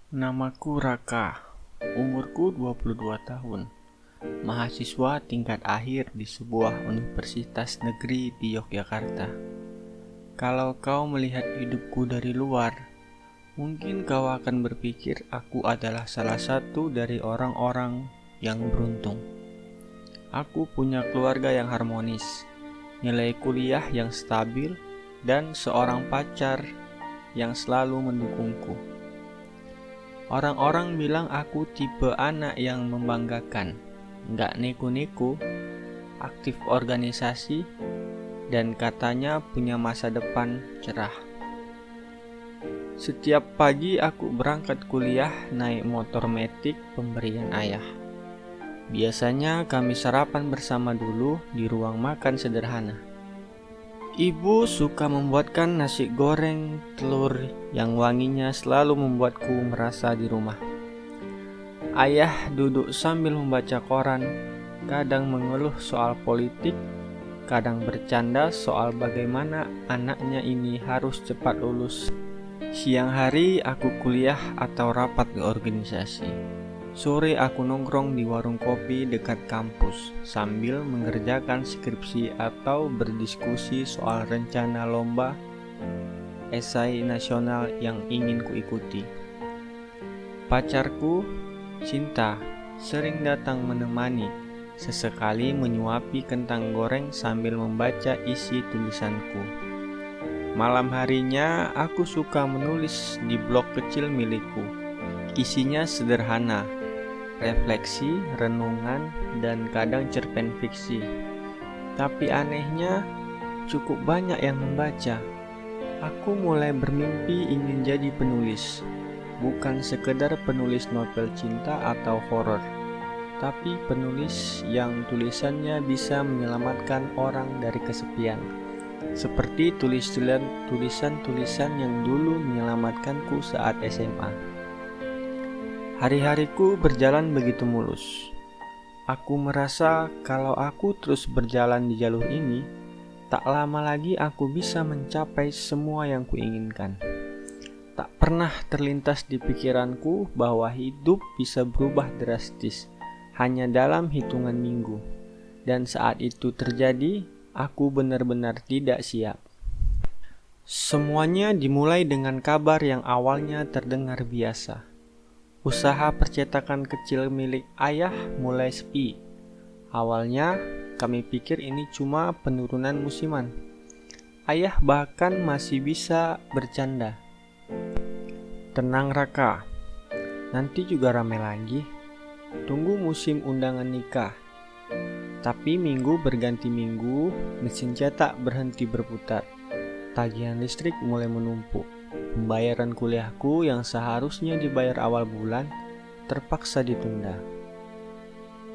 Namaku Raka, umurku 22 tahun, mahasiswa tingkat akhir di sebuah universitas negeri di Yogyakarta. Kalau kau melihat hidupku dari luar, mungkin kau akan berpikir aku adalah salah satu dari orang-orang yang beruntung. Aku punya keluarga yang harmonis, nilai kuliah yang stabil, dan seorang pacar yang selalu mendukungku. Orang-orang bilang aku tipe anak yang membanggakan, nggak neko-neko, aktif organisasi, dan katanya punya masa depan cerah. Setiap pagi aku berangkat kuliah naik motor metik pemberian ayah. Biasanya kami sarapan bersama dulu di ruang makan sederhana. Ibu suka membuatkan nasi goreng telur yang wanginya selalu membuatku merasa di rumah. Ayah duduk sambil membaca koran, kadang mengeluh soal politik, kadang bercanda soal bagaimana anaknya ini harus cepat lulus. Siang hari aku kuliah atau rapat di organisasi. Sore aku nongkrong di warung kopi dekat kampus sambil mengerjakan skripsi atau berdiskusi soal rencana lomba esai nasional yang ingin kuikuti. Pacarku, Cinta, sering datang menemani, sesekali menyuapi kentang goreng sambil membaca isi tulisanku. Malam harinya aku suka menulis di blog kecil milikku. Isinya sederhana, refleksi, renungan, dan kadang cerpen fiksi. Tapi anehnya, cukup banyak yang membaca. Aku mulai bermimpi ingin jadi penulis. Bukan sekedar penulis novel cinta atau horor, tapi penulis yang tulisannya bisa menyelamatkan orang dari kesepian. Seperti tulisan-tulisan yang dulu menyelamatkanku saat SMA. Hari-hariku berjalan begitu mulus. Aku merasa kalau aku terus berjalan di jalur ini, tak lama lagi aku bisa mencapai semua yang kuinginkan. Tak pernah terlintas di pikiranku bahwa hidup bisa berubah drastis hanya dalam hitungan minggu. Dan saat itu terjadi, aku benar-benar tidak siap. Semuanya dimulai dengan kabar yang awalnya terdengar biasa. Usaha percetakan kecil milik ayah mulai sepi. Awalnya, kami pikir ini cuma penurunan musiman. Ayah bahkan masih bisa bercanda. Tenang Raka, nanti juga ramai lagi. Tunggu musim undangan nikah. Tapi minggu berganti minggu, mesin cetak berhenti berputar. Tagihan listrik mulai menumpuk. Pembayaran kuliahku yang seharusnya dibayar awal bulan terpaksa ditunda.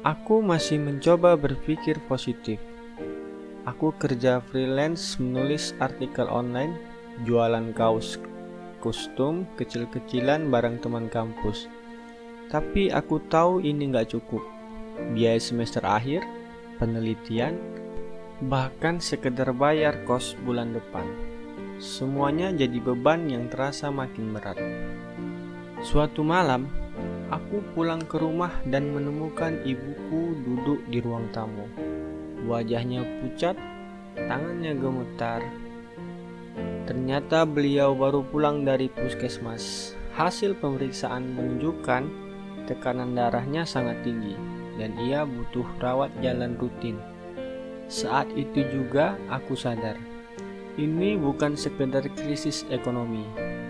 Aku masih mencoba berpikir positif. Aku kerja freelance menulis artikel online, jualan kaos kostum kecil-kecilan bareng teman kampus. Tapi aku tahu ini gak cukup. Biaya semester akhir, penelitian, bahkan sekedar bayar kos bulan depan. Semuanya jadi beban yang terasa makin berat. Suatu malam, aku pulang ke rumah dan menemukan ibuku duduk di ruang tamu. Wajahnya pucat, tangannya gemetar. Ternyata beliau baru pulang dari puskesmas. Hasil pemeriksaan menunjukkan tekanan darahnya sangat tinggi dan ia butuh rawat jalan rutin. Saat itu juga aku sadar, ini bukan sekedar krisis ekonomi,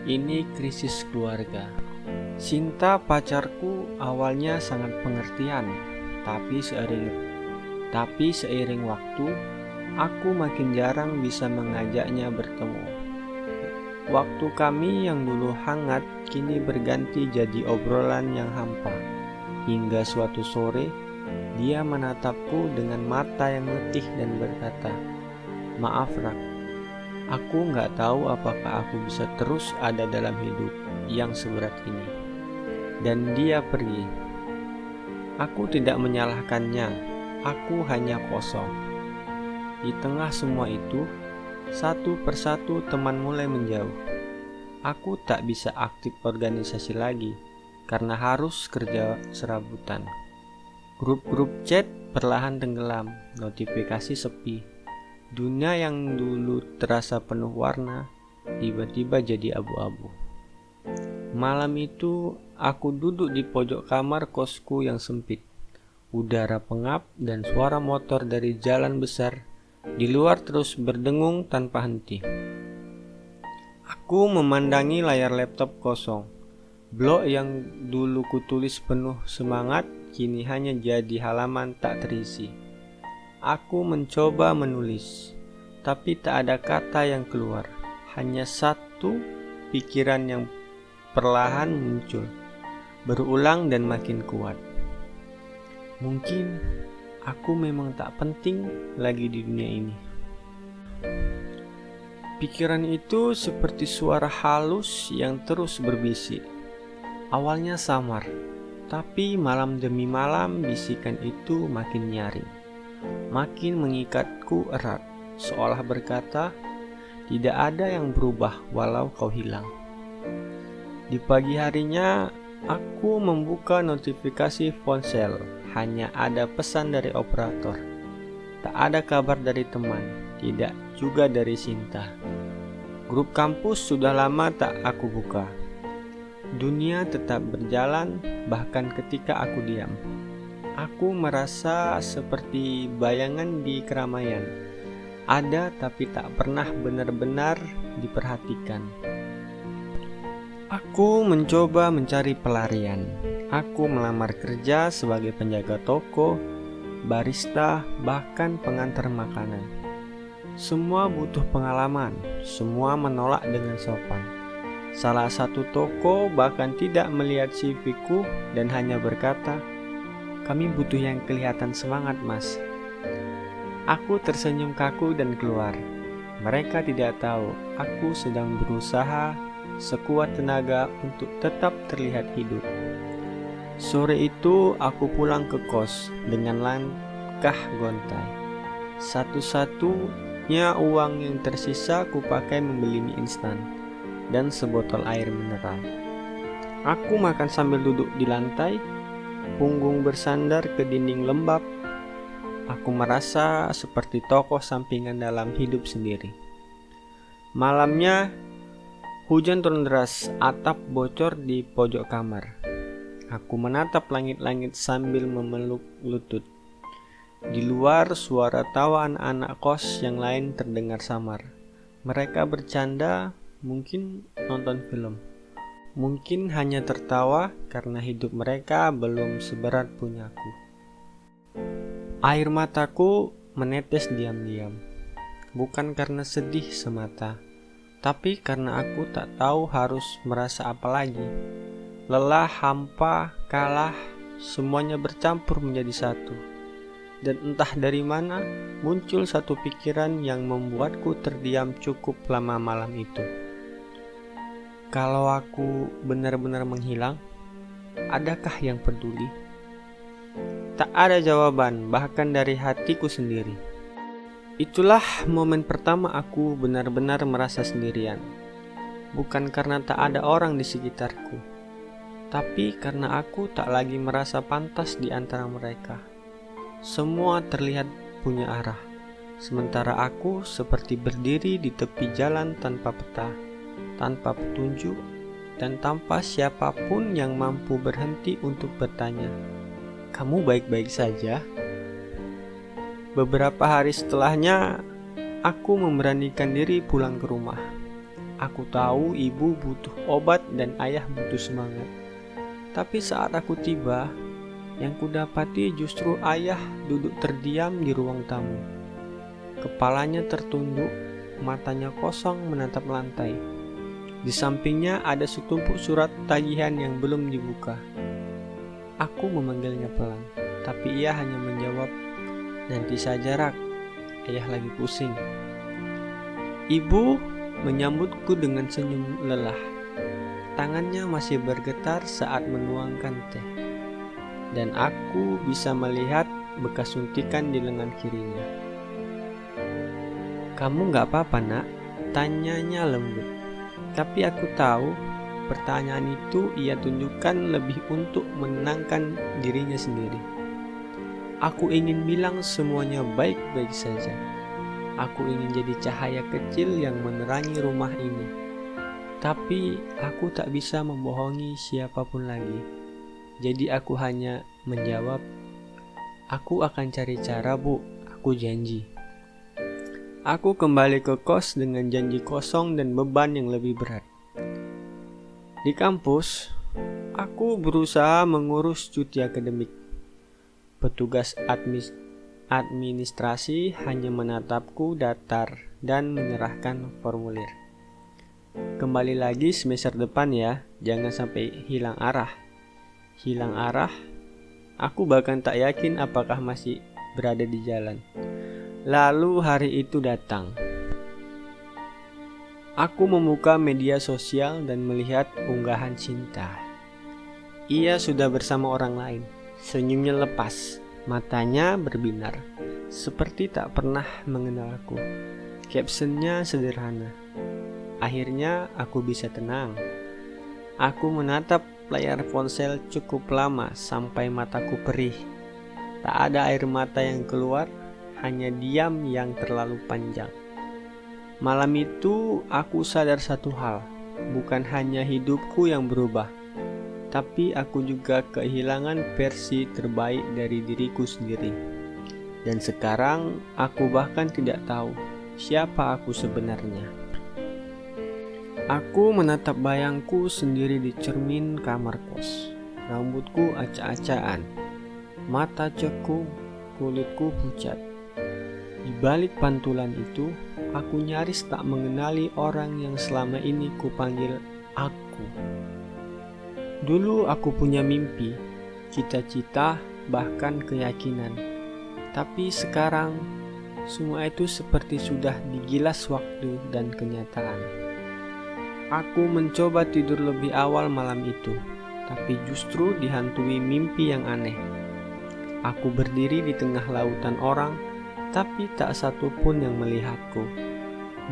ini krisis keluarga. Cinta pacarku awalnya sangat pengertian, tapi seiring waktu, aku makin jarang bisa mengajaknya bertemu. Waktu kami yang dulu hangat kini berganti jadi obrolan yang hampa. Hingga suatu sore, dia menatapku dengan mata yang letih dan berkata, "Maaf Rak, aku gak tahu apakah aku bisa terus ada dalam hidup yang seberat ini." Dan dia pergi. Aku tidak menyalahkannya, aku hanya kosong. Di tengah semua itu, satu persatu teman mulai menjauh. Aku tak bisa aktif organisasi lagi, karena harus kerja serabutan. Grup-grup chat perlahan tenggelam, notifikasi sepi. Dunia yang dulu terasa penuh warna, tiba-tiba jadi abu-abu. Malam itu, aku duduk di pojok kamar kosku yang sempit. Udara pengap dan suara motor dari jalan besar di luar terus berdengung tanpa henti. Aku memandangi layar laptop kosong. Blog yang dulu kutulis penuh semangat, kini hanya jadi halaman tak terisi. Aku mencoba menulis, tapi tak ada kata yang keluar. Hanya satu pikiran yang perlahan muncul, berulang dan makin kuat. Mungkin aku memang tak penting lagi di dunia ini. Pikiran itu seperti suara halus yang terus berbisik. Awalnya samar, tapi malam demi malam bisikan itu makin nyaring, makin mengikatku erat, seolah berkata, tidak ada yang berubah walau kau hilang. Di pagi harinya, aku membuka notifikasi ponsel, hanya ada pesan dari operator. Tak ada kabar dari teman, tidak juga dari Sinta. Grup kampus sudah lama tak aku buka. Dunia tetap berjalan, bahkan ketika aku diam. Aku merasa seperti bayangan di keramaian. Ada tapi tak pernah benar-benar diperhatikan. Aku mencoba mencari pelarian. Aku melamar kerja sebagai penjaga toko, barista, bahkan pengantar makanan. Semua butuh pengalaman, semua menolak dengan sopan. Salah satu toko bahkan tidak melihat CV-ku dan hanya berkata, "Kami butuh yang kelihatan semangat, Mas." Aku tersenyum kaku dan keluar. Mereka tidak tahu aku sedang berusaha sekuat tenaga untuk tetap terlihat hidup. Sore itu aku pulang ke kos dengan langkah gontai. Satu-satunya uang yang tersisa kupakai membeli mie instan dan sebotol air mineral. Aku makan sambil duduk di lantai, punggung bersandar ke dinding lembab. Aku merasa seperti tokoh sampingan dalam hidup sendiri. Malamnya, hujan turun deras, atap bocor di pojok kamar. Aku menatap langit-langit sambil memeluk lutut. Di luar, suara tawa anak-anak kos yang lain terdengar samar. Mereka bercanda, mungkin nonton film. Mungkin hanya tertawa karena hidup mereka belum seberat punyaku. Air mataku menetes diam-diam. Bukan karena sedih semata, tapi karena aku tak tahu harus merasa apa lagi. Lelah, hampa, kalah, semuanya bercampur menjadi satu. Dan entah dari mana muncul satu pikiran yang membuatku terdiam cukup lama malam itu. Kalau aku benar-benar menghilang, adakah yang peduli? Tak ada jawaban, bahkan dari hatiku sendiri. Itulah momen pertama aku benar-benar merasa sendirian. Bukan karena tak ada orang di sekitarku, tapi karena aku tak lagi merasa pantas di antara mereka. Semua terlihat punya arah, sementara aku seperti berdiri di tepi jalan tanpa peta, tanpa petunjuk, dan tanpa siapapun yang mampu berhenti untuk bertanya, "Kamu baik-baik saja?" Beberapa hari setelahnya, aku memberanikan diri pulang ke rumah. Aku tahu ibu butuh obat dan ayah butuh semangat. Tapi saat aku tiba, yang kudapati justru ayah duduk terdiam di ruang tamu. Kepalanya tertunduk, matanya kosong menatap lantai. Di sampingnya ada setumpuk surat tagihan yang belum dibuka. Aku memanggilnya pelan, tapi ia hanya menjawab, "Nanti saja, Rak. Ayah lagi pusing." Ibu menyambutku dengan senyum lelah. Tangannya masih bergetar saat menuangkan teh. Dan aku bisa melihat bekas suntikan di lengan kirinya. "Kamu gak apa-apa, Nak?" tanyanya lembut. Tapi aku tahu pertanyaan itu ia tunjukkan lebih untuk menenangkan dirinya sendiri. Aku ingin bilang semuanya baik-baik saja. Aku ingin jadi cahaya kecil yang menerangi rumah ini. Tapi aku tak bisa membohongi siapapun lagi. Jadi aku hanya menjawab, "Aku akan cari cara, Bu. Aku janji." Aku kembali ke kos dengan janji kosong dan beban yang lebih berat. Di kampus, aku berusaha mengurus cuti akademik. Petugas administrasi hanya menatapku datar dan menyerahkan formulir. Kembali lagi semester depan ya, jangan sampai hilang arah. Hilang arah, aku bahkan tak yakin apakah masih berada di jalan. Lalu hari itu datang. Aku membuka media sosial dan melihat unggahan Cinta. Ia sudah bersama orang lain. Senyumnya lepas, matanya berbinar, seperti tak pernah mengenal aku. Captionnya sederhana. Akhirnya aku bisa tenang. Aku menatap layar ponsel cukup lama sampai mataku perih. Tak ada air mata yang keluar, hanya diam yang terlalu panjang. Malam itu aku sadar satu hal, bukan hanya hidupku yang berubah, tapi aku juga kehilangan versi terbaik dari diriku sendiri. Dan sekarang aku bahkan tidak tahu siapa aku sebenarnya. Aku menatap bayangku sendiri di cermin kamar kos. Rambutku acak-acakan, mata cekung, kulitku pucat. Di balik pantulan itu, aku nyaris tak mengenali orang yang selama ini kupanggil aku. Dulu aku punya mimpi, cita-cita, bahkan keyakinan. Tapi sekarang, semua itu seperti sudah digilas waktu dan kenyataan. Aku mencoba tidur lebih awal malam itu, tapi justru dihantui mimpi yang aneh. Aku berdiri di tengah lautan orang, tapi tak satu pun yang melihatku.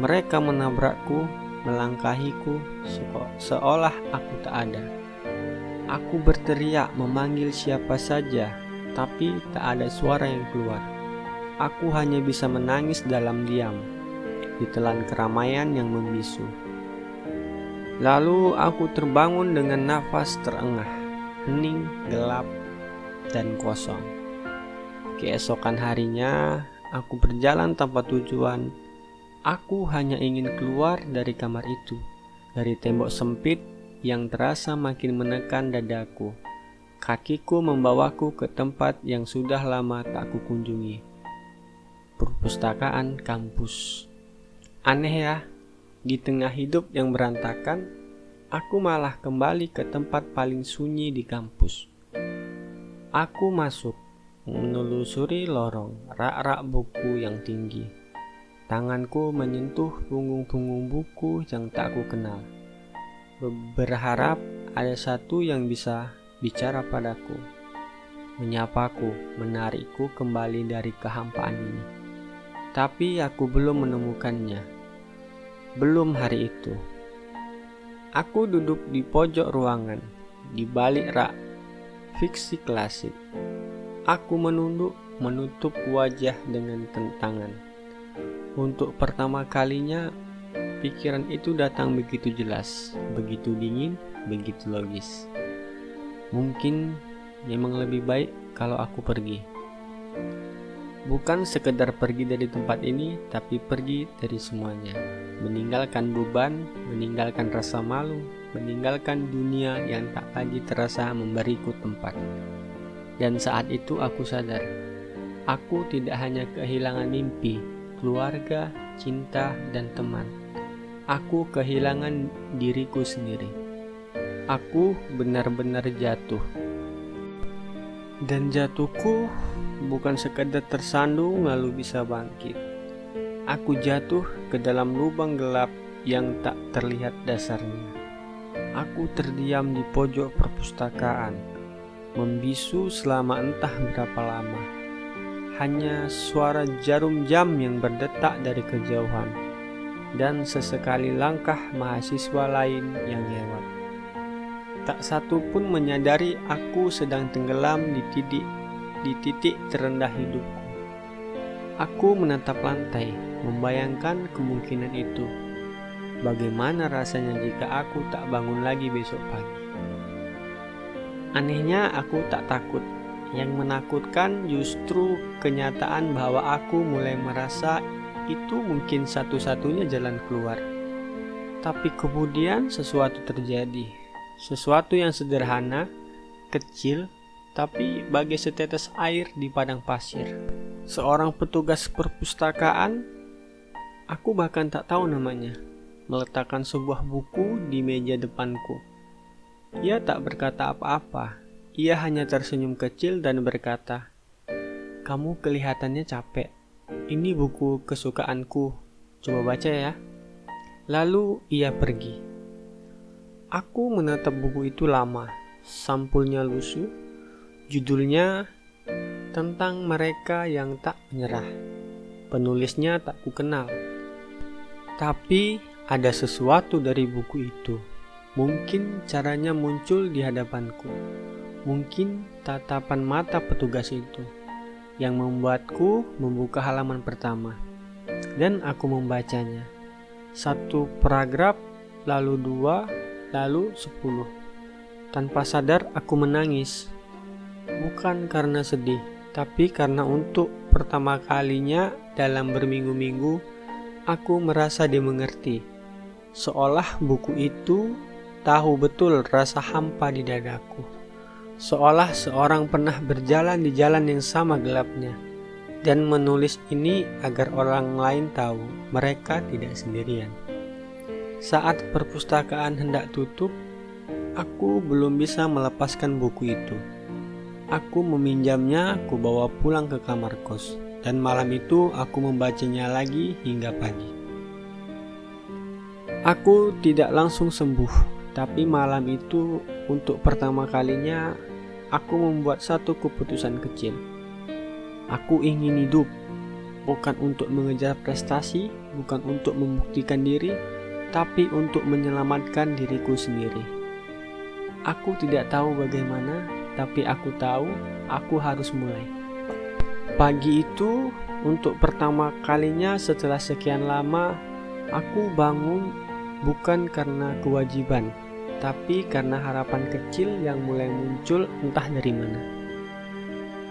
Mereka menabrakku, melangkahiku, seolah aku tak ada. Aku berteriak memanggil siapa saja, tapi tak ada suara yang keluar. Aku hanya bisa menangis dalam diam, ditelan keramaian yang membisu. Lalu aku terbangun dengan nafas terengah, hening, gelap, dan kosong. Keesokan harinya, aku berjalan tanpa tujuan. Aku hanya ingin keluar dari kamar itu, dari tembok sempit yang terasa makin menekan dadaku. Kakiku membawaku ke tempat yang sudah lama tak kukunjungi. Perpustakaan kampus. Aneh ya, di tengah hidup yang berantakan, aku malah kembali ke tempat paling sunyi di kampus. Aku masuk, menelusuri lorong, rak-rak buku yang tinggi. Tanganku menyentuh punggung-punggung buku yang tak ku kenal. Berharap ada satu yang bisa bicara padaku, menyapaku, menarikku kembali dari kehampaan ini. Tapi aku belum menemukannya. Belum hari itu. Aku duduk di pojok ruangan, di balik rak fiksi klasik. Aku menunduk, menutup wajah dengan tangan. Untuk pertama kalinya, pikiran itu datang begitu jelas, begitu dingin, begitu logis. Mungkin memang lebih baik kalau aku pergi. Bukan sekedar pergi dari tempat ini, tapi pergi dari semuanya. Meninggalkan beban, meninggalkan rasa malu, meninggalkan dunia yang tak lagi terasa memberiku tempat. Dan saat itu aku sadar, aku tidak hanya kehilangan mimpi, keluarga, cinta, dan teman. Aku kehilangan diriku sendiri. Aku benar-benar jatuh. Dan jatuhku bukan sekadar tersandung lalu bisa bangkit. Aku jatuh ke dalam lubang gelap yang tak terlihat dasarnya. Aku terdiam di pojok perpustakaan, membisu selama entah berapa lama. Hanya suara jarum jam yang berdetak dari kejauhan, dan sesekali langkah mahasiswa lain yang lewat. Tak satu pun menyadari aku sedang tenggelam di titik terendah hidupku. Aku menatap lantai, membayangkan kemungkinan itu. Bagaimana rasanya jika aku tak bangun lagi besok pagi? Anehnya aku tak takut. Yang menakutkan justru kenyataan bahwa aku mulai merasa itu mungkin satu-satunya jalan keluar. Tapi kemudian sesuatu terjadi. Sesuatu yang sederhana, kecil, tapi bagai setetes air di padang pasir. Seorang petugas perpustakaan, aku bahkan tak tahu namanya, meletakkan sebuah buku di meja depanku. Ia tak berkata apa-apa. Ia hanya tersenyum kecil dan berkata, "Kamu kelihatannya capek. Ini buku kesukaanku. Coba baca ya." Lalu ia pergi. Aku menatap buku itu lama. Sampulnya lusuh. Judulnya tentang mereka yang tak menyerah. Penulisnya tak kukenal. Tapi ada sesuatu dari buku itu. Mungkin caranya muncul di hadapanku. Mungkin tatapan mata petugas itu yang membuatku membuka halaman pertama. Dan aku membacanya. 1 paragraf, lalu 2, lalu 10. Tanpa sadar aku menangis. Bukan karena sedih, tapi karena untuk pertama kalinya dalam berminggu-minggu aku merasa dimengerti. Seolah buku itu tahu betul rasa hampa di dadaku. Seolah seorang pernah berjalan di jalan yang sama gelapnya dan menulis ini agar orang lain tahu mereka tidak sendirian. Saat perpustakaan hendak tutup, aku belum bisa melepaskan buku itu. Aku meminjamnya, aku bawa pulang ke kamar kos, dan malam itu aku membacanya lagi hingga pagi. Aku tidak langsung sembuh, tapi malam itu untuk pertama kalinya aku membuat satu keputusan kecil. Aku ingin hidup, bukan untuk mengejar prestasi, bukan untuk membuktikan diri, tapi untuk menyelamatkan diriku sendiri. Aku tidak tahu bagaimana, tapi aku tahu aku harus mulai. Pagi itu, untuk pertama kalinya setelah sekian lama, aku bangun bukan karena kewajiban, tapi karena harapan kecil yang mulai muncul entah dari mana.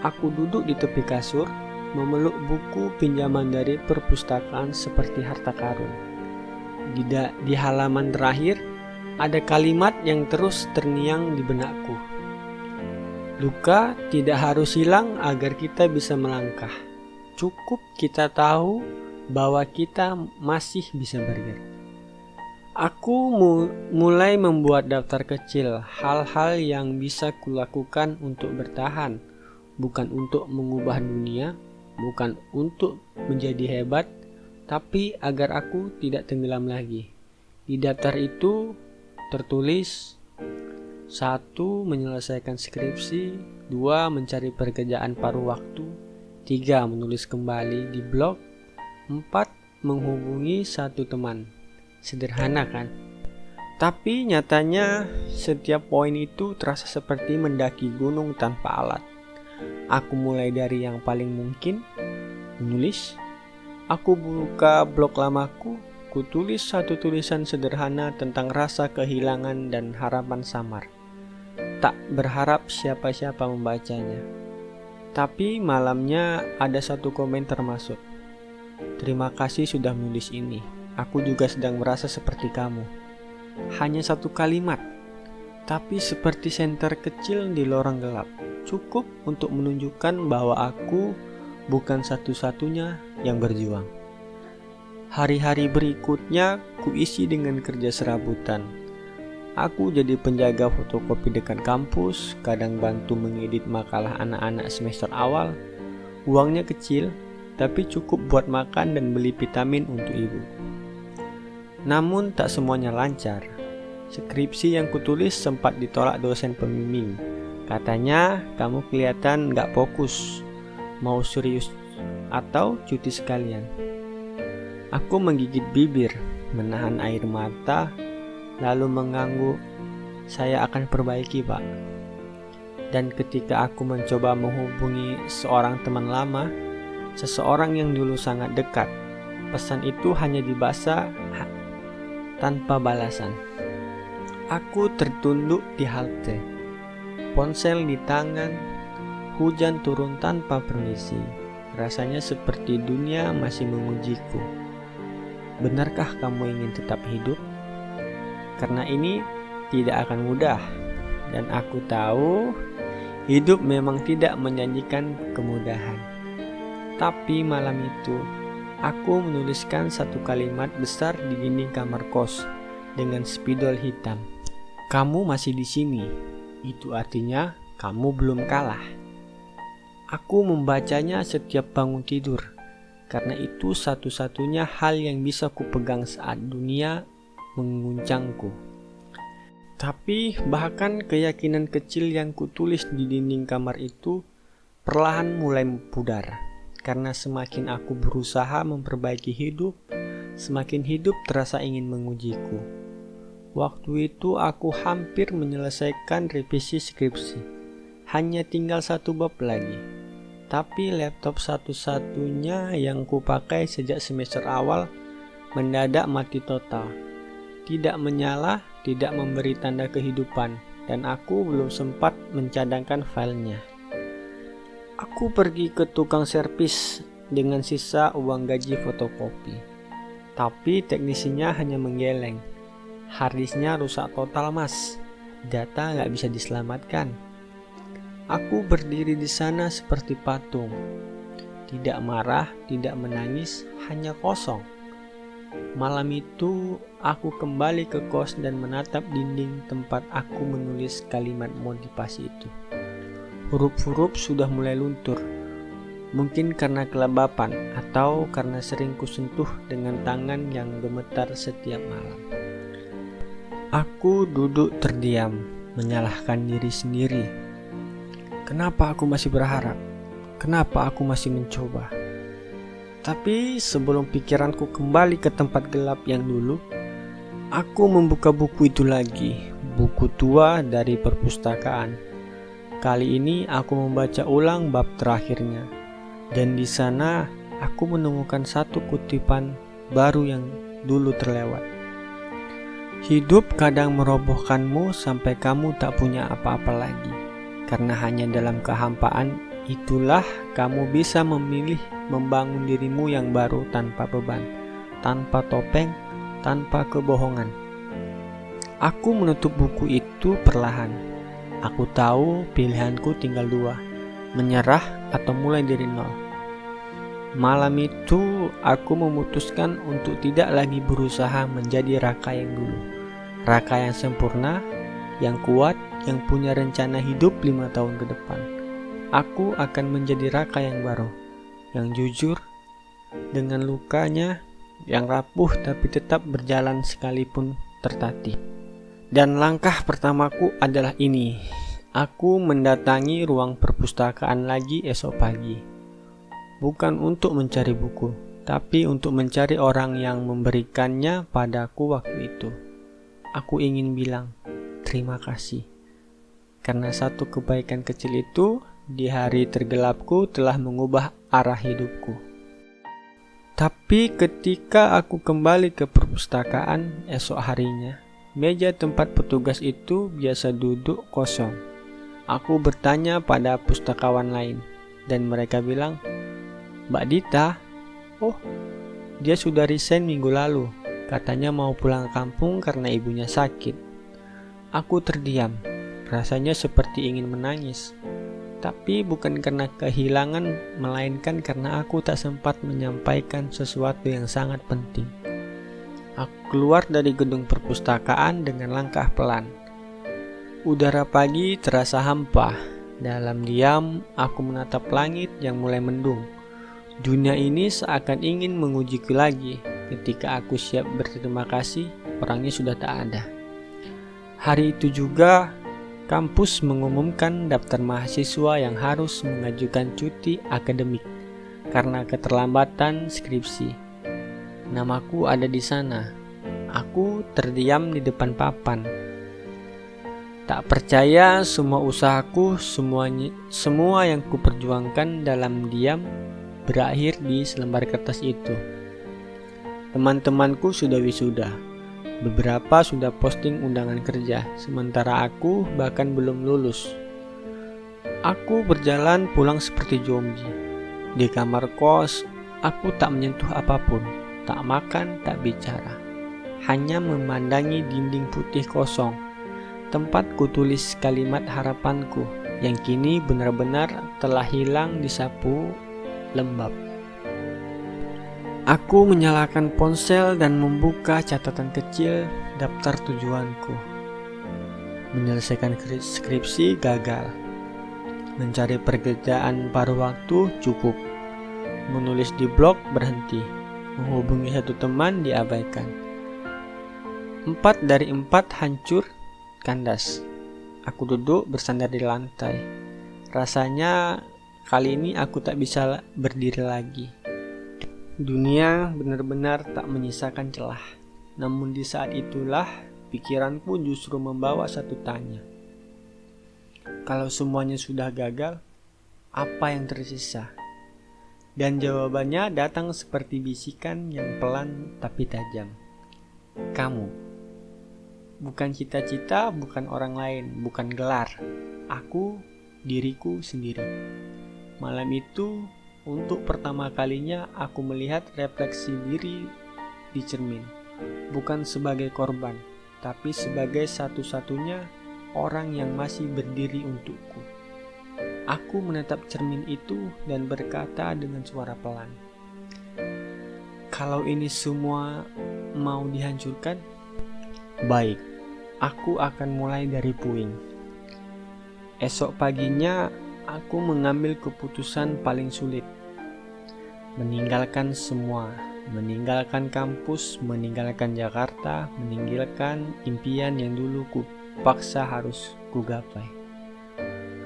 Aku duduk di tepi kasur, memeluk buku pinjaman dari perpustakaan seperti harta karun. Di halaman terakhir, ada kalimat yang terus terngiang di benakku. Luka tidak harus hilang agar kita bisa melangkah. Cukup kita tahu bahwa kita masih bisa bergerak. Aku mulai membuat daftar kecil hal-hal yang bisa kulakukan untuk bertahan, bukan untuk mengubah dunia, bukan untuk menjadi hebat, tapi agar aku tidak tenggelam lagi. Di daftar itu tertulis 1. Menyelesaikan skripsi, 2. Mencari pekerjaan paruh waktu, 3. Menulis kembali di blog, 4. Menghubungi satu teman. Sederhana kan? Tapi nyatanya setiap poin itu terasa seperti mendaki gunung tanpa alat. Aku mulai dari yang paling mungkin, menulis. Aku buka blog lamaku, kutulis satu tulisan sederhana tentang rasa kehilangan dan harapan samar. Tak berharap siapa-siapa membacanya. Tapi malamnya ada satu komentar masuk. "Terima kasih sudah menulis ini. Aku juga sedang merasa seperti kamu." Hanya satu kalimat, tapi seperti senter kecil di lorong gelap, cukup untuk menunjukkan bahwa aku bukan satu-satunya yang berjuang. Hari-hari berikutnya kuisi dengan kerja serabutan. Aku jadi penjaga fotokopi dekat kampus, kadang bantu mengedit makalah anak-anak semester awal. Uangnya kecil, tapi cukup buat makan dan beli vitamin untuk ibu. Namun tak semuanya lancar. Skripsi yang kutulis sempat ditolak dosen pembimbing. Katanya, "Kamu kelihatan gak fokus. Mau serius atau cuti sekalian?" Aku menggigit bibir, menahan air mata, lalu mengangguk. saya akan perbaiki, Pak. Dan ketika aku mencoba menghubungi seorang teman lama, seseorang yang dulu sangat dekat, pesan itu hanya dibaca tanpa balasan. Aku tertunduk di halte, ponsel di tangan, hujan turun tanpa permisi. Rasanya seperti dunia masih mengujiku. Benarkah kamu ingin tetap hidup? Karena ini tidak akan mudah, dan aku tahu hidup memang tidak menjanjikan kemudahan. Tapi malam itu, aku menuliskan satu kalimat besar di dinding kamar kos dengan spidol hitam. Kamu masih di sini. Itu artinya kamu belum kalah. Aku membacanya setiap bangun tidur, karena itu satu-satunya hal yang bisa kupegang saat dunia mengguncangku. Tapi bahkan keyakinan kecil yang kutulis di dinding kamar itu perlahan mulai pudar. Karena semakin aku berusaha memperbaiki hidup, semakin hidup terasa ingin mengujiku. Waktu itu aku hampir menyelesaikan revisi skripsi. Hanya tinggal satu bab lagi. Tapi laptop satu-satunya yang kupakai sejak semester awal mendadak mati total. Tidak menyala, tidak memberi tanda kehidupan, dan aku belum sempat mencadangkan filenya. Aku pergi ke tukang servis dengan sisa uang gaji fotokopi. Tapi teknisinya hanya menggeleng. Harddisknya rusak total, Mas. Data nggak bisa diselamatkan. Aku berdiri di sana seperti patung. Tidak marah, tidak menangis, hanya kosong. Malam itu, aku kembali ke kos dan menatap dinding tempat aku menulis kalimat motivasi itu. Huruf-huruf sudah mulai luntur. Mungkin karena kelembapan atau karena sering kusentuh dengan tangan yang gemetar setiap malam. Aku duduk terdiam, menyalahkan diri sendiri. Kenapa aku masih berharap? Kenapa aku masih mencoba? Tapi sebelum pikiranku kembali ke tempat gelap yang dulu, aku membuka buku itu lagi, buku tua dari perpustakaan. Kali ini aku membaca ulang bab terakhirnya, dan di sana aku menemukan satu kutipan baru yang dulu terlewat. Hidup kadang merobohkanmu sampai kamu tak punya apa-apa lagi, karena hanya dalam kehampaan itulah kamu bisa memilih membangun dirimu yang baru tanpa beban, tanpa topeng, tanpa kebohongan. Aku menutup buku itu perlahan. Aku tahu pilihanku tinggal dua, menyerah atau mulai dari nol. Malam itu aku memutuskan untuk tidak lagi berusaha menjadi Raka yang dulu. Raka yang sempurna, yang kuat, yang punya rencana hidup 5 tahun ke depan. Aku akan menjadi Raka yang baru, yang jujur, dengan lukanya yang rapuh tapi tetap berjalan sekalipun tertatih. Dan langkah pertamaku adalah ini. Aku mendatangi ruang perpustakaan lagi esok pagi. Bukan untuk mencari buku, tapi untuk mencari orang yang memberikannya padaku waktu itu. Aku ingin bilang terima kasih. Karena satu kebaikan kecil itu di hari tergelapku telah mengubah arah hidupku. Tapi ketika aku kembali ke perpustakaan esok harinya, meja tempat petugas itu biasa duduk kosong. Aku bertanya pada pustakawan lain, dan mereka bilang, "Mbak Dita, oh, dia sudah resign minggu lalu. Katanya mau pulang kampung karena ibunya sakit." Aku terdiam, rasanya seperti ingin menangis. Tapi bukan karena kehilangan, melainkan karena aku tak sempat menyampaikan sesuatu yang sangat penting. Aku keluar dari gedung perpustakaan dengan langkah pelan. Udara pagi terasa hampa. Dalam diam, aku menatap langit yang mulai mendung. Dunia ini seakan ingin mengujiku lagi. Ketika aku siap berterima kasih, orangnya sudah tak ada. Hari itu juga, kampus mengumumkan daftar mahasiswa yang harus mengajukan cuti akademik karena keterlambatan skripsi. Namaku ada di sana. Aku terdiam di depan papan. Tak percaya semua usahaku, semua yang kuperjuangkan dalam diam berakhir di selembar kertas itu. Teman-temanku sudah wisuda. Beberapa sudah posting undangan kerja, sementara aku bahkan belum lulus. Aku berjalan pulang seperti zombie. Di kamar kos, aku tak menyentuh apapun, tak makan, tak bicara. Hanya memandangi dinding putih kosong. Tempat kutulis kalimat harapanku yang kini benar-benar telah hilang disapu lembab. Aku menyalakan ponsel dan membuka catatan kecil daftar tujuanku. Menyelesaikan skripsi gagal. Mencari pekerjaan paruh waktu cukup. Menulis di blog berhenti. Menghubungi satu teman diabaikan. 4 dari 4 hancur kandas. Aku duduk bersandar di lantai. Rasanya kali ini aku tak bisa berdiri lagi. Dunia benar-benar tak menyisakan celah. Namun di saat itulah pikiranku justru membawa satu tanya. Kalau semuanya sudah gagal, apa yang tersisa? Dan jawabannya datang seperti bisikan yang pelan tapi tajam. Kamu. Bukan cita-cita, bukan orang lain, bukan gelar. Aku, diriku sendiri. Malam itu, untuk pertama kalinya aku melihat refleksi diri di cermin. Bukan sebagai korban, tapi sebagai satu-satunya orang yang masih berdiri untukku. Aku menatap cermin itu dan berkata dengan suara pelan, kalau ini semua mau dihancurkan, baik. Aku akan mulai dari puing. Esok paginya, aku mengambil keputusan paling sulit. Meninggalkan semua. Meninggalkan kampus, meninggalkan Jakarta, meninggalkan impian yang dulu kupaksa harus kugapai.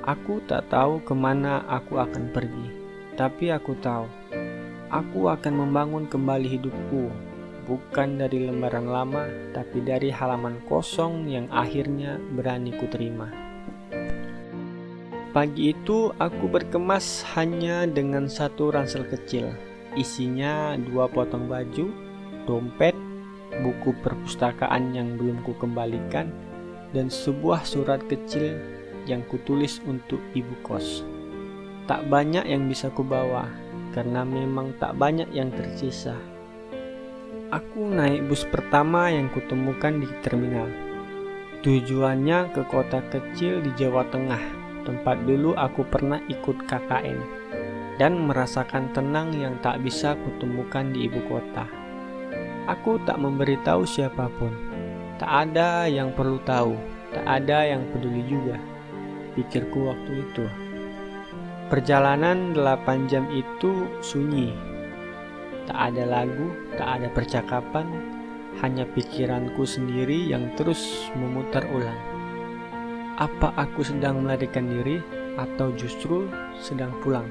Aku tak tahu kemana aku akan pergi. Tapi aku tahu, aku akan membangun kembali hidupku. Bukan dari lembaran lama, tapi dari halaman kosong yang akhirnya berani kuterima. Pagi itu aku berkemas hanya dengan satu ransel kecil. Isinya 2 potong baju, dompet, buku perpustakaan yang belum kukembalikan, dan sebuah surat kecil yang kutulis untuk ibu kos. Tak banyak yang bisa kubawa, karena memang tak banyak yang tersisa. Aku naik bus pertama yang kutemukan di terminal. Tujuannya ke kota kecil di Jawa Tengah, tempat dulu aku pernah ikut KKN, dan merasakan tenang yang tak bisa kutemukan di ibu kota. Aku tak memberitahu siapapun. Tak ada yang perlu tahu, tak ada yang peduli juga, pikirku waktu itu. Perjalanan 8 jam itu sunyi. Tak ada lagu, tak ada percakapan, hanya pikiranku sendiri yang terus memutar ulang. Apa aku sedang melarikan diri atau justru sedang pulang?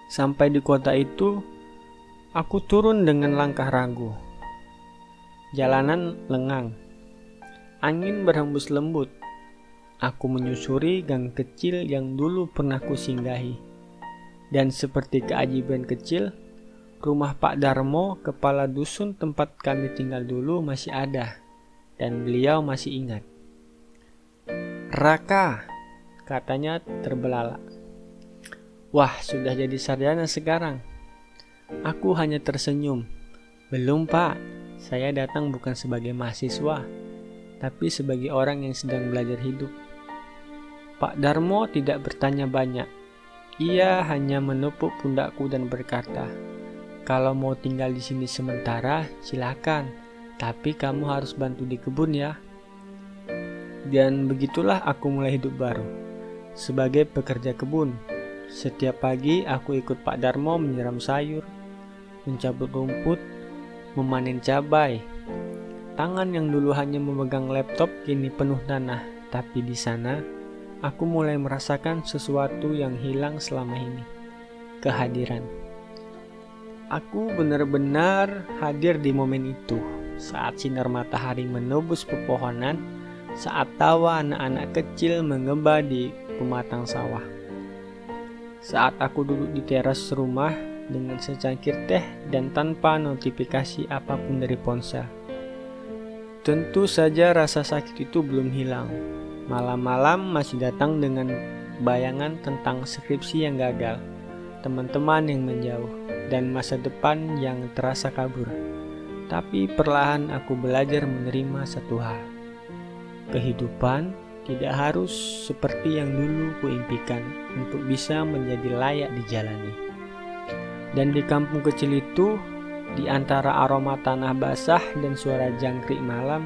Sampai di kota itu, aku turun dengan langkah ragu. Jalanan lengang. Angin berhembus lembut. Aku menyusuri gang kecil yang dulu pernah kusinggahi. Dan seperti keajaiban kecil, rumah Pak Darmo, kepala dusun tempat kami tinggal dulu masih ada, dan beliau masih ingat. Raka, katanya terbelalak. Wah, sudah jadi sarjana sekarang. Aku hanya tersenyum. Belum Pak, saya datang bukan sebagai mahasiswa, tapi sebagai orang yang sedang belajar hidup. Pak Darmo tidak bertanya banyak. Ia hanya menepuk pundakku dan berkata, kalau mau tinggal di sini sementara, silakan. Tapi kamu harus bantu di kebun ya. Dan begitulah aku mulai hidup baru. Sebagai pekerja kebun. Setiap pagi aku ikut Pak Darmo menyiram sayur, mencabut rumput, memanen cabai. Tangan yang dulu hanya memegang laptop kini penuh tanah. Tapi di sana, aku mulai merasakan sesuatu yang hilang selama ini. Kehadiran. Aku benar-benar hadir di momen itu, saat sinar matahari menembus pepohonan, saat tawa anak-anak kecil mengembang di pematang sawah. Saat aku duduk di teras rumah dengan secangkir teh dan tanpa notifikasi apapun dari ponsel. Tentu saja rasa sakit itu belum hilang. Malam-malam masih datang dengan bayangan tentang skripsi yang gagal, teman-teman yang menjauh, dan masa depan yang terasa kabur. Tapi perlahan aku belajar menerima satu hal. Kehidupan tidak harus seperti yang dulu kuimpikan untuk bisa menjadi layak dijalani. Dan di kampung kecil itu, di antara aroma tanah basah dan suara jangkrik malam,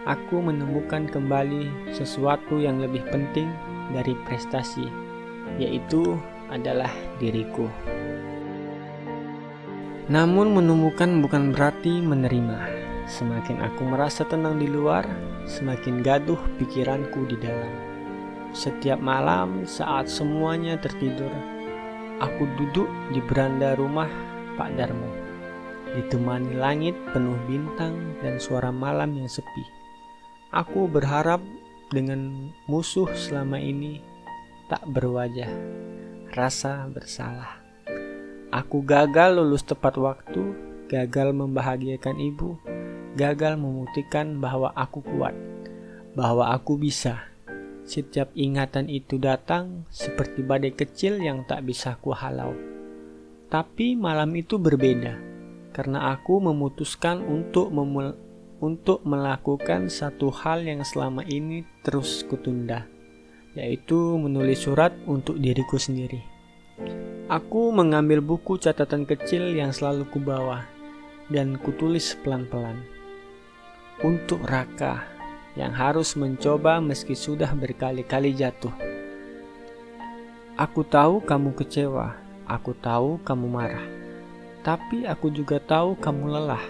aku menemukan kembali sesuatu yang lebih penting dari prestasi, yaitu adalah diriku. Namun menemukan bukan berarti menerima. Semakin aku merasa tenang di luar, semakin gaduh pikiranku di dalam. Setiap malam saat semuanya tertidur, aku duduk di beranda rumah Pak Darmo, ditemani langit penuh bintang dan suara malam yang sepi. Aku berharap dengan musuh selama ini tak berwajah rasa bersalah. Aku gagal lulus tepat waktu, gagal membahagiakan ibu, gagal membuktikan bahwa aku kuat, bahwa aku bisa. Setiap ingatan itu datang seperti badai kecil yang tak bisa kuhalau. Tapi malam itu berbeda, karena aku memutuskan untuk melakukan satu hal yang selama ini terus kutunda, yaitu menulis surat untuk diriku sendiri. Aku mengambil buku catatan kecil yang selalu kubawa, dan kutulis pelan-pelan. Untuk Raka yang harus mencoba meski sudah berkali-kali jatuh. Aku tahu kamu kecewa, aku tahu kamu marah, tapi aku juga tahu kamu lelah.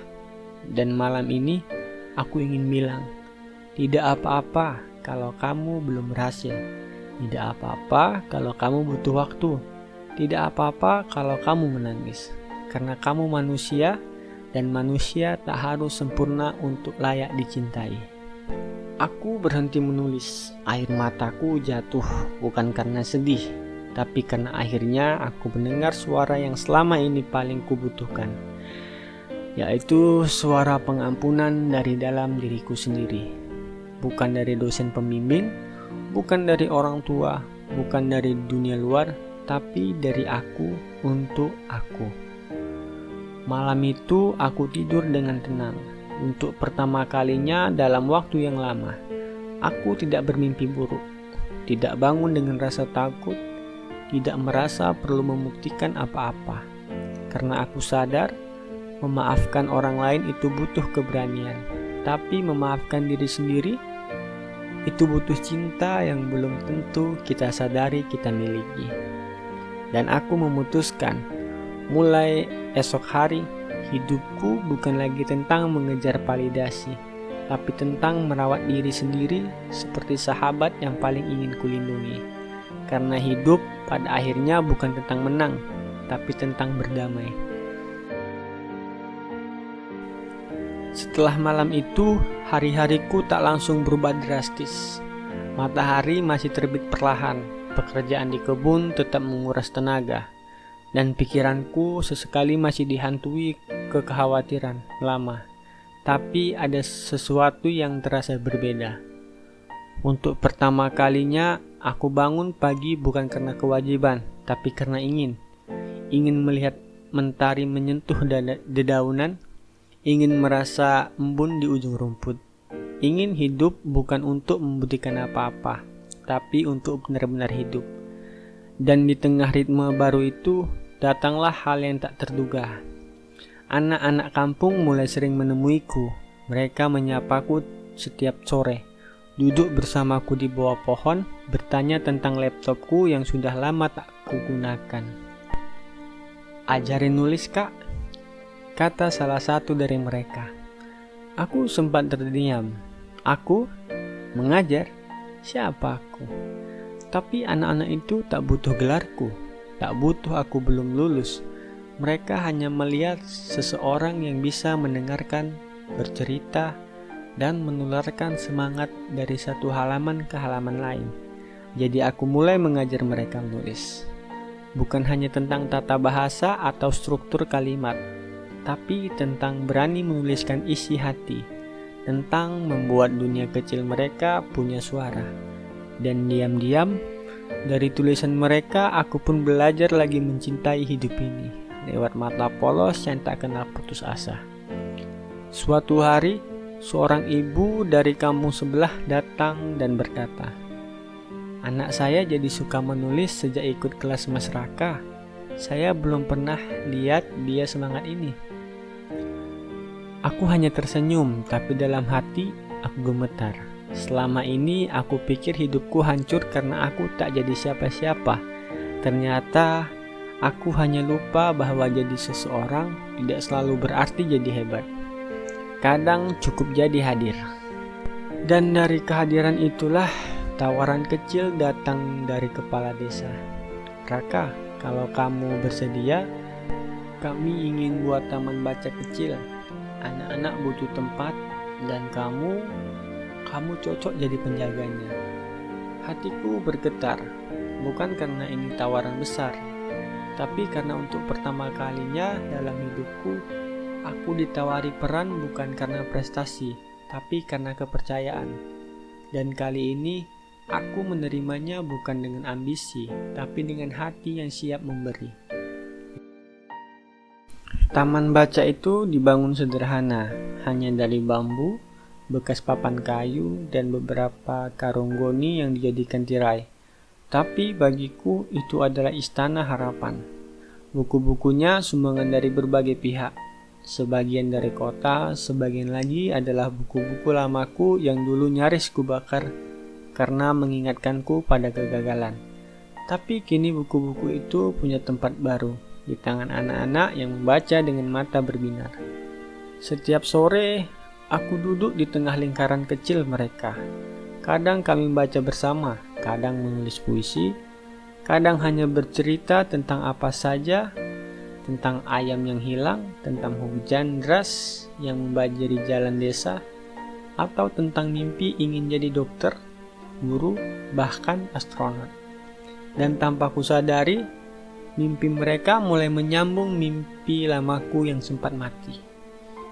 Dan malam ini aku ingin bilang, tidak apa-apa kalau kamu belum berhasil, tidak apa-apa kalau kamu butuh waktu, tidak apa-apa kalau kamu menangis, karena kamu manusia. Dan manusia tak harus sempurna untuk layak dicintai. Aku berhenti menulis. Air mataku jatuh bukan karena sedih, tapi karena akhirnya aku mendengar suara yang selama ini paling kubutuhkan, yaitu suara pengampunan dari dalam diriku sendiri. Bukan dari dosen pembimbing, bukan dari orang tua, bukan dari dunia luar, tapi dari aku untuk aku. Malam itu aku tidur dengan tenang. Untuk pertama kalinya dalam waktu yang lama, aku tidak bermimpi buruk, tidak bangun dengan rasa takut, tidak merasa perlu membuktikan apa-apa. Karena aku sadar, memaafkan orang lain itu butuh keberanian, tapi memaafkan diri sendiri itu butuh cinta yang belum tentu kita sadari kita miliki. Dan aku memutuskan, mulai esok hari, hidupku bukan lagi tentang mengejar validasi, tapi tentang merawat diri sendiri seperti sahabat yang paling ingin kulindungi. Karena hidup pada akhirnya bukan tentang menang, tapi tentang berdamai. Setelah malam itu, hari-hariku tak langsung berubah drastis. Matahari masih terbit perlahan, pekerjaan di kebun tetap menguras tenaga, dan pikiranku sesekali masih dihantui kekhawatiran lama. Tapi ada sesuatu yang terasa berbeda. Untuk pertama kalinya, aku bangun pagi bukan karena kewajiban, tapi karena ingin melihat mentari menyentuh dedaunan, ingin merasa embun di ujung rumput, ingin hidup bukan untuk membuktikan apa-apa, tapi untuk benar-benar hidup. Dan di tengah ritme baru itu, datanglah hal yang tak terduga. Anak-anak kampung mulai sering menemuiku. Mereka menyapaku setiap sore, duduk bersamaku di bawah pohon, bertanya tentang laptopku yang sudah lama tak kugunakan. "Ajarin nulis, Kak," kata salah satu dari mereka. Aku sempat terdiam. Aku? Mengajar? Siapa aku? Tapi anak-anak itu tak butuh gelarku. Tak butuh aku belum lulus. Mereka hanya melihat seseorang yang bisa mendengarkan, bercerita, dan menularkan semangat dari satu halaman ke halaman lain. Jadi aku mulai mengajar mereka menulis. Bukan hanya tentang tata bahasa atau struktur kalimat, tapi tentang berani menuliskan isi hati, tentang membuat dunia kecil mereka punya suara. Dan diam-diam, dari tulisan mereka aku pun belajar lagi mencintai hidup ini, lewat mata polos yang tak kenal putus asa. Suatu hari, seorang ibu dari kampung sebelah datang dan berkata, "Anak saya jadi suka menulis sejak ikut kelas Mas Raka. Saya belum pernah lihat dia semangat ini." Aku hanya tersenyum, tapi dalam hati aku gemetar. Selama ini aku pikir hidupku hancur karena aku tak jadi siapa-siapa. Ternyata aku hanya lupa bahwa jadi seseorang tidak selalu berarti jadi hebat. Kadang cukup jadi hadir. Dan dari kehadiran itulah tawaran kecil datang dari kepala desa. "Raka, kalau kamu bersedia, kami ingin buat taman baca kecil. Anak-anak butuh tempat dan kamu cocok jadi penjaganya." Hatiku bergetar, bukan karena ini tawaran besar, tapi karena untuk pertama kalinya dalam hidupku, aku ditawari peran bukan karena prestasi, tapi karena kepercayaan. Dan kali ini, aku menerimanya bukan dengan ambisi, tapi dengan hati yang siap memberi. Taman baca itu dibangun sederhana, hanya dari bambu, bekas papan kayu, dan beberapa karung goni yang dijadikan tirai. Tapi bagiku itu adalah istana harapan. Buku-bukunya sumbangan dari berbagai pihak. Sebagian dari kota, sebagian lagi adalah buku-buku lamaku yang dulu nyaris kubakar karena mengingatkanku pada kegagalan. Tapi kini buku-buku itu punya tempat baru di tangan anak-anak yang membaca dengan mata berbinar. Setiap sore, aku duduk di tengah lingkaran kecil mereka. Kadang kami baca bersama, kadang menulis puisi, kadang hanya bercerita tentang apa saja, tentang ayam yang hilang, tentang hujan deras yang membanjiri jalan desa, atau tentang mimpi ingin jadi dokter, guru, bahkan astronot. Dan tanpa kusadari, mimpi mereka mulai menyambung mimpi lamaku yang sempat mati.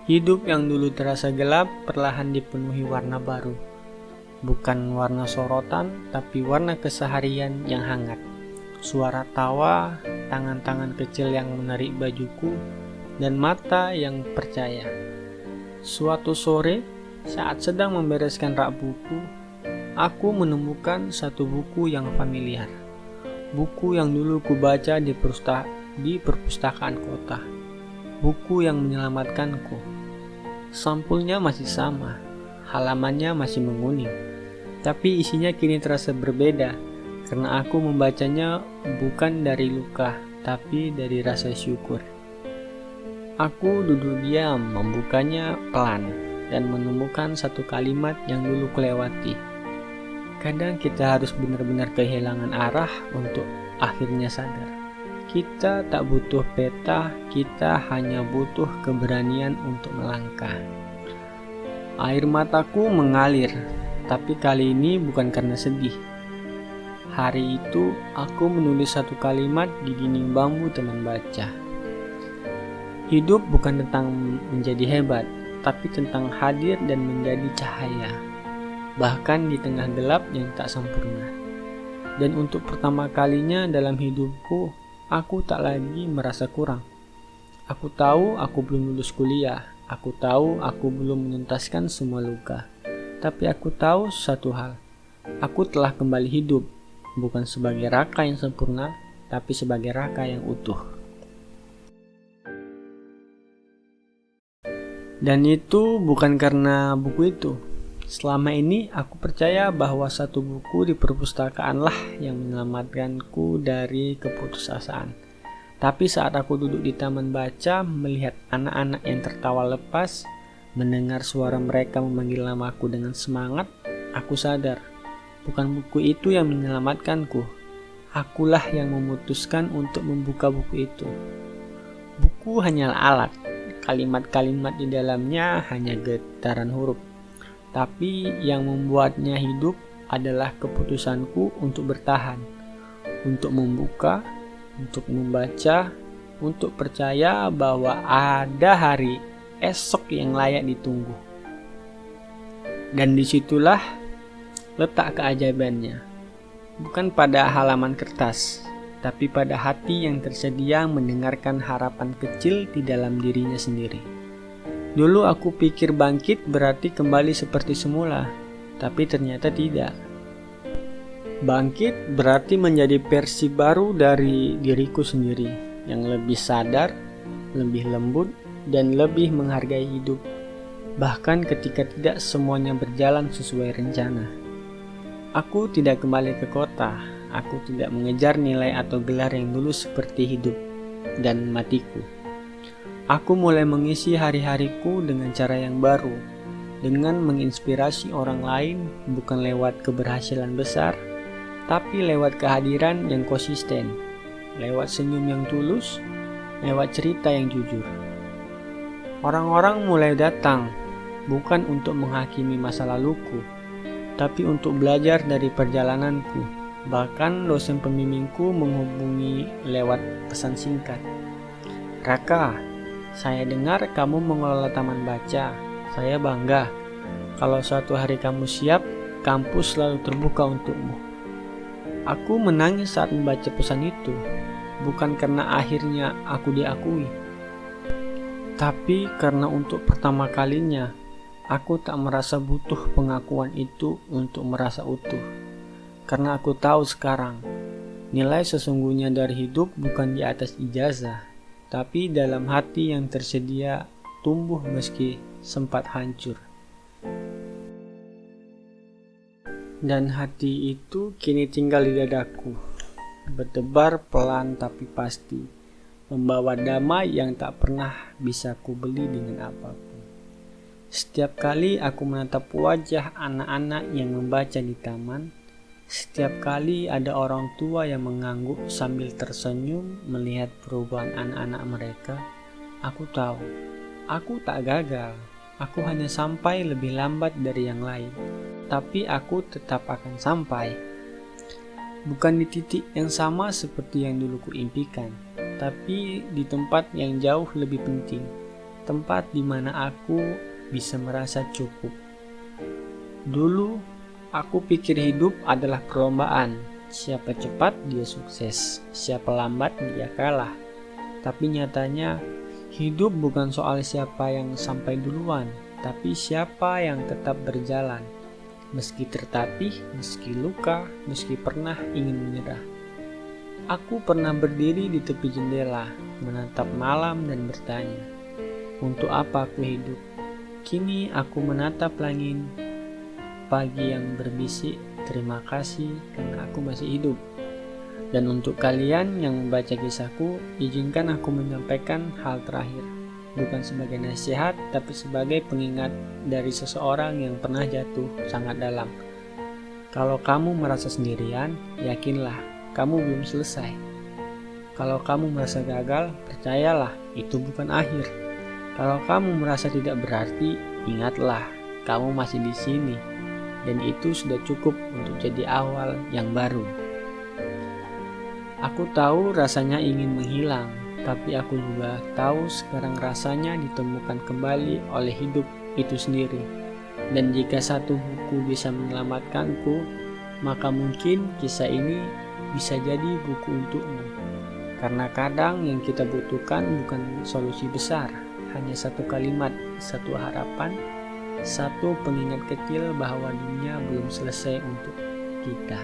Hidup yang dulu terasa gelap perlahan dipenuhi warna baru. Bukan warna sorotan, tapi warna keseharian yang hangat. Suara tawa, tangan-tangan kecil yang menarik bajuku, dan mata yang percaya. Suatu sore, saat sedang membereskan rak buku, aku menemukan satu buku yang familiar. Buku yang dulu kubaca di perpustakaan kota. Buku yang menyelamatkanku. Sampulnya masih sama, halamannya masih menguning, tapi isinya kini terasa berbeda karena aku membacanya bukan dari luka, tapi dari rasa syukur. Aku duduk diam, membukanya pelan, dan menemukan satu kalimat yang dulu kelewati. Kadang kita harus benar-benar kehilangan arah untuk akhirnya sadar. Kita tak butuh peta, kita hanya butuh keberanian untuk melangkah. Air mataku mengalir, tapi kali ini bukan karena sedih. Hari itu, aku menulis satu kalimat di dinding bambu teman baca. Hidup bukan tentang menjadi hebat, tapi tentang hadir dan menjadi cahaya, bahkan di tengah gelap yang tak sempurna. Dan untuk pertama kalinya dalam hidupku, aku tak lagi merasa kurang. Aku tahu aku belum lulus kuliah. Aku tahu aku belum menuntaskan semua luka. Tapi aku tahu satu hal. Aku telah kembali hidup. Bukan sebagai Raka yang sempurna, tapi sebagai Raka yang utuh. Dan itu bukan karena buku itu. Selama ini aku percaya bahwa satu buku di perpustakaanlah yang menyelamatkanku dari keputusasaan. Tapi saat aku duduk di taman baca, melihat anak-anak yang tertawa lepas, mendengar suara mereka memanggil namaku dengan semangat, aku sadar, bukan buku itu yang menyelamatkanku. Akulah yang memutuskan untuk membuka buku itu. Buku hanyalah alat, kalimat-kalimat di dalamnya hanya getaran huruf. Tapi yang membuatnya hidup adalah keputusanku untuk bertahan, untuk membuka, untuk membaca, untuk percaya bahwa ada hari esok yang layak ditunggu. Dan disitulah letak keajaibannya. Bukan pada halaman kertas, tapi pada hati yang tersedia mendengarkan harapan kecil di dalam dirinya sendiri. Dulu aku pikir bangkit berarti kembali seperti semula, tapi ternyata tidak. Bangkit berarti menjadi versi baru dari diriku sendiri, yang lebih sadar, lebih lembut, dan lebih menghargai hidup. Bahkan ketika tidak semuanya berjalan sesuai rencana. Aku tidak kembali ke kota, aku tidak mengejar nilai atau gelar yang dulu seperti hidup dan matiku. Aku mulai mengisi hari-hariku dengan cara yang baru, dengan menginspirasi orang lain bukan lewat keberhasilan besar, tapi lewat kehadiran yang konsisten, lewat senyum yang tulus, lewat cerita yang jujur. Orang-orang mulai datang, bukan untuk menghakimi masa laluku, tapi untuk belajar dari perjalananku. Bahkan dosen pembimbingku menghubungi lewat pesan singkat. Raka, saya dengar kamu mengelola taman baca. Saya bangga. Kalau suatu hari kamu siap, kampus selalu terbuka untukmu. Aku menangis saat membaca pesan itu, bukan karena akhirnya aku diakui, tapi karena untuk pertama kalinya aku tak merasa butuh pengakuan itu untuk merasa utuh. Karena aku tahu sekarang, nilai sesungguhnya dari hidup bukan di atas ijazah, tapi dalam hati yang tersedia tumbuh meski sempat hancur. Dan hati itu kini tinggal di dadaku, berdebar pelan tapi pasti, membawa damai yang tak pernah bisa kubeli dengan apapun. Setiap kali aku menatap wajah anak-anak yang membaca di taman, setiap kali ada orang tua yang mengangguk sambil tersenyum melihat perubahan anak-anak mereka, aku tahu, aku tak gagal. Aku hanya sampai lebih lambat dari yang lain, tapi aku tetap akan sampai. Bukan di titik yang sama seperti yang dulu kuimpikan, tapi di tempat yang jauh lebih penting, tempat di mana aku bisa merasa cukup. Dulu, aku pikir hidup adalah perlombaan. Siapa cepat, dia sukses. Siapa lambat, dia kalah. Tapi nyatanya, hidup bukan soal siapa yang sampai duluan, tapi siapa yang tetap berjalan. Meski tertatih, meski luka, meski pernah ingin menyerah. Aku pernah berdiri di tepi jendela, menatap malam dan bertanya, untuk apa aku hidup? Kini aku menatap langit, pagi yang berbisik, terima kasih karena aku masih hidup. Dan untuk kalian yang membaca kisahku, izinkan aku menyampaikan hal terakhir. Bukan sebagai nasihat, tapi sebagai pengingat dari seseorang yang pernah jatuh sangat dalam. Kalau kamu merasa sendirian, yakinlah, kamu belum selesai. Kalau kamu merasa gagal, percayalah, itu bukan akhir. Kalau kamu merasa tidak berarti, ingatlah, kamu masih di sini, dan itu sudah cukup untuk jadi awal yang baru. Aku tahu rasanya ingin menghilang, tapi aku juga tahu sekarang rasanya ditemukan kembali oleh hidup itu sendiri. Dan jika satu buku bisa menyelamatkanku, maka mungkin kisah ini bisa jadi buku untukmu. Karena kadang yang kita butuhkan bukan solusi besar, hanya satu kalimat, satu harapan, satu pengingat kecil bahwa dunia belum selesai untuk kita.